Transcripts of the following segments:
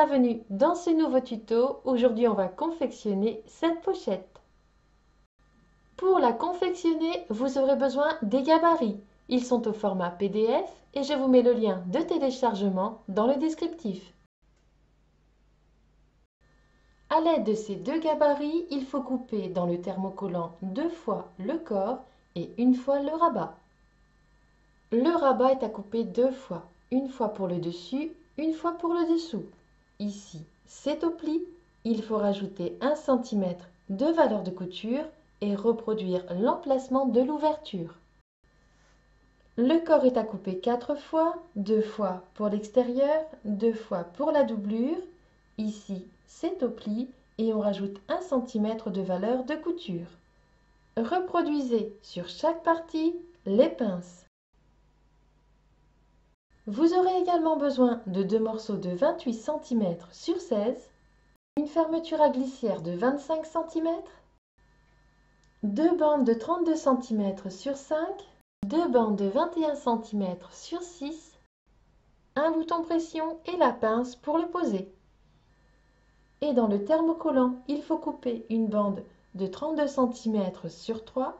bienvenue dans ce nouveau tuto. Aujourd'hui, on va confectionner cette pochette. Pour la confectionner, vous aurez besoin des gabarits. Ils sont au format PDF et je vous mets le lien de téléchargement dans le descriptif. À l'aide de ces deux gabarits, il faut couper dans le thermocollant 2 fois le corps et 1 fois le rabat. Le rabat est à couper 2 fois, une fois pour le dessus, une fois pour le dessous. Ici, c'est au pli, il faut rajouter 1 cm de valeur de couture et reproduire l'emplacement de l'ouverture. Le corps est à couper 4 fois, 2 fois pour l'extérieur, 2 fois pour la doublure. Ici, c'est au pli et on rajoute 1 cm de valeur de couture. Reproduisez sur chaque partie les pinces. Vous aurez également besoin de 2 morceaux de 28 cm sur 16, une fermeture à glissière de 25 cm, 2 bandes de 32 cm sur 5, 2 bandes de 21 cm sur 6, un bouton pression et la pince pour le poser. Et dans le thermocollant, il faut couper une bande de 32 cm sur 3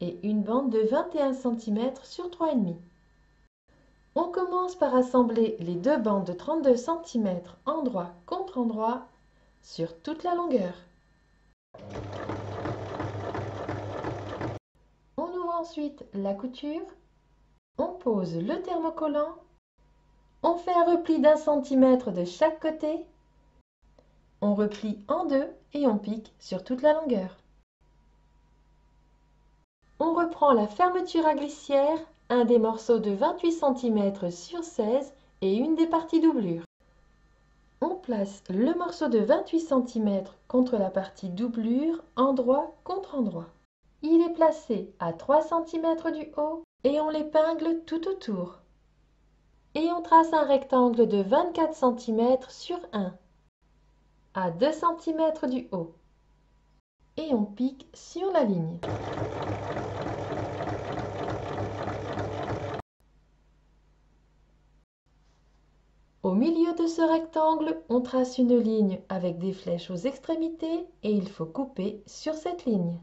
et une bande de 21 cm sur 3,5. On commence par assembler les 2 bandes de 32 cm endroit contre endroit sur toute la longueur. On ouvre ensuite la couture, on pose le thermocollant, on fait un repli d'1 cm de chaque côté, on replie en deux et on pique sur toute la longueur. On reprend la fermeture à glissière, un des morceaux de 28 cm sur 16 et une des parties doublure. On place le morceau de 28 cm contre la partie doublure, endroit contre endroit. Il est placé à 3 cm du haut et on l'épingle tout autour. Et on trace un rectangle de 24 cm sur 1, à 2 cm du haut. Et on pique sur la ligne. Au milieu de ce rectangle, on trace une ligne avec des flèches aux extrémités et il faut couper sur cette ligne.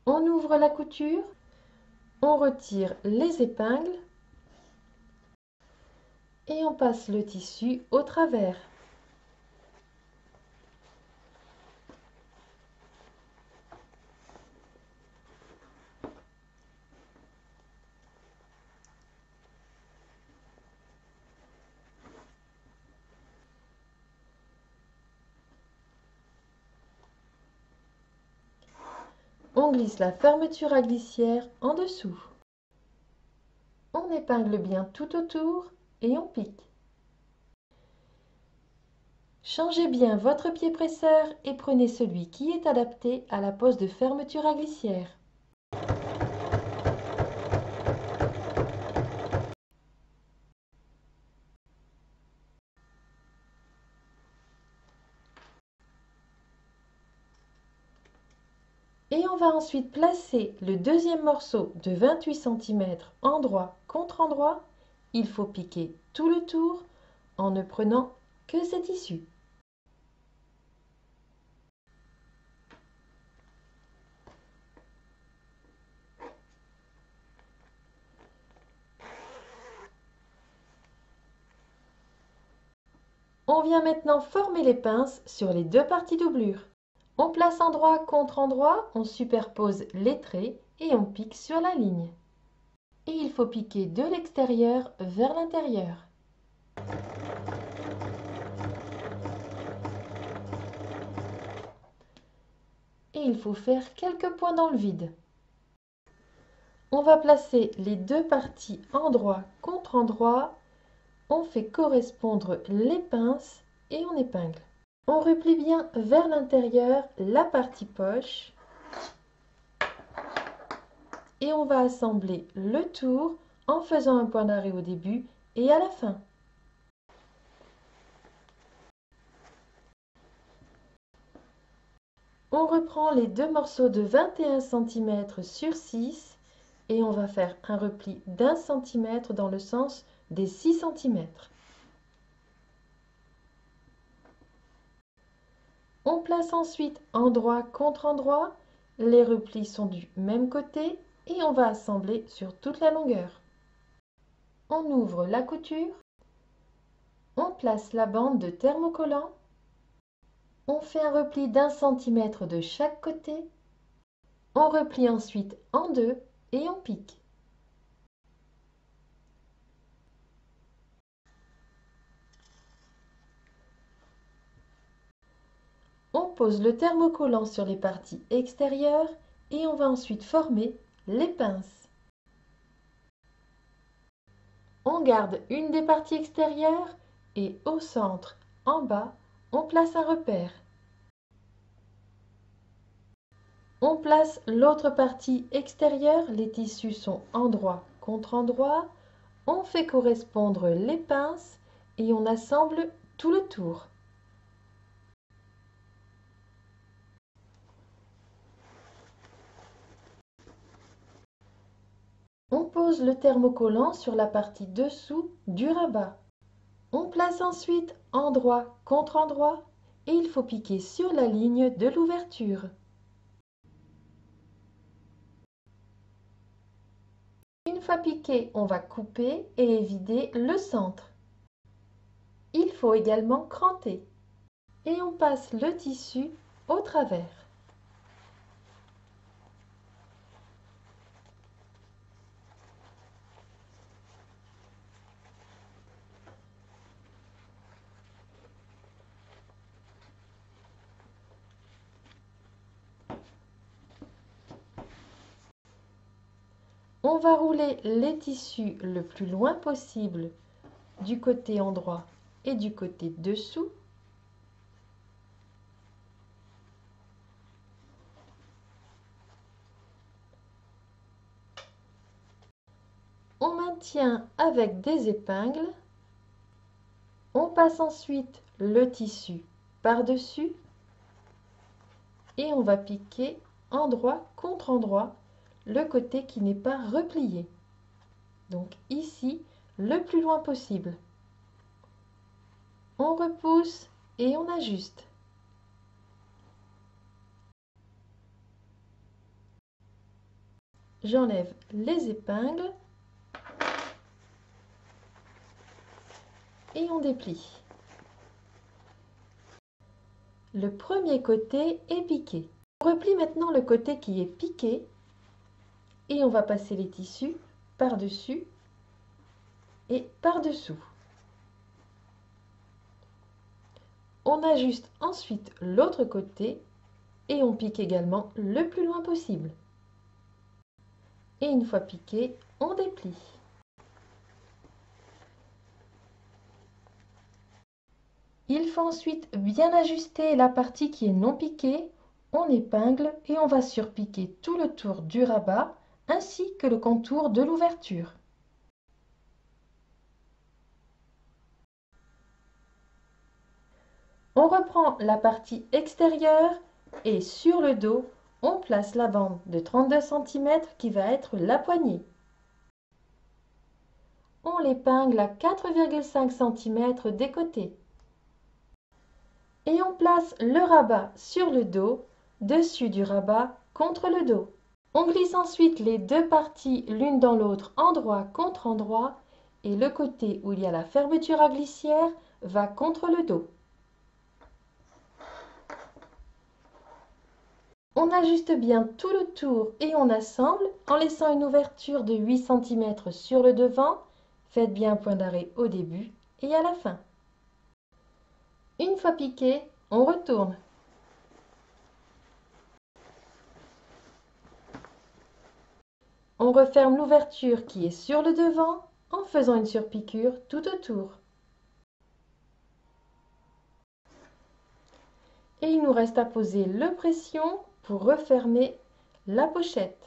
On ouvre la couture, on retire les épingles et on passe le tissu au travers. On glisse la fermeture à glissière en dessous. On épingle bien tout autour et on pique. Changez bien votre pied presseur et prenez celui qui est adapté à la pose de fermeture à glissière. Et on va ensuite placer le deuxième morceau de 28 cm endroit contre endroit. Il faut piquer tout le tour en ne prenant que cet tissu. On vient maintenant former les pinces sur les deux parties doublure. On place endroit contre endroit, on superpose les traits et on pique sur la ligne. Et il faut piquer de l'extérieur vers l'intérieur. Et il faut faire quelques points dans le vide. On va placer les deux parties endroit contre endroit. On fait correspondre les pinces et on épingle. On replie bien vers l'intérieur la partie poche. Et on va assembler le tour en faisant un point d'arrêt au début et à la fin. On reprend les deux morceaux de 21 cm sur 6 et on va faire un repli d'1 centimètre dans le sens des 6 centimètres. On place ensuite endroit contre endroit, les replis sont du même côté et on va assembler sur toute la longueur. On ouvre la couture, on place la bande de thermocollant, on fait un repli d'1 centimètre de chaque côté, on replie ensuite en deux et on pique. On pose le thermocollant sur les parties extérieures et on va ensuite former les pinces. On garde une des parties extérieures et au centre, en bas, on place un repère. On place l'autre partie extérieure, les tissus sont endroit contre endroit. On fait correspondre les pinces et on assemble tout le tour. On pose le thermocollant sur la partie dessous du rabat. On place ensuite endroit contre endroit et il faut piquer sur la ligne de l'ouverture. Une fois piqué, on va couper et vider le centre. Il faut également cranter et on passe le tissu au travers. On va rouler les tissus le plus loin possible du côté endroit et du côté dessous. On maintient avec des épingles. On passe ensuite le tissu par-dessus et on va piquer endroit contre endroit le côté qui n'est pas replié. Donc ici, le plus loin possible. On repousse et on ajuste. J'enlève les épingles et on déplie. Le premier côté est piqué. On replie maintenant le côté qui est piqué et on va passer les tissus par-dessus et par-dessous. On ajuste ensuite l'autre côté et on pique également le plus loin possible. Et une fois piqué, on déplie. Il faut ensuite bien ajuster la partie qui est non piquée. On épingle et on va surpiquer tout le tour du rabat ainsi que le contour de l'ouverture. On reprend la partie extérieure et sur le dos, on place la bande de 32 cm qui va être la poignée. On l'épingle à 4,5 cm des côtés. Et on place le rabat sur le dos, dessus du rabat contre le dos. On glisse ensuite les deux parties l'une dans l'autre, endroit contre endroit, et le côté où il y a la fermeture à glissière va contre le dos. On ajuste bien tout le tour et on assemble en laissant une ouverture de 8 cm sur le devant. Faites bien un point d'arrêt au début et à la fin. Une fois piqué, on retourne. On referme l'ouverture qui est sur le devant en faisant une surpiqûre tout autour. Et il nous reste à poser le pression pour refermer la pochette.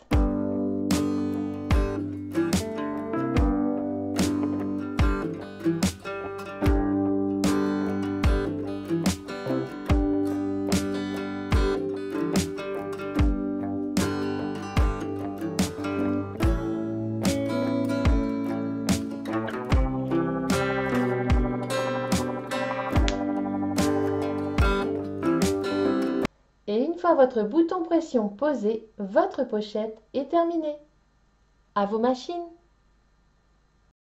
fois votre bouton pression posé, votre pochette est terminée. À vos machines!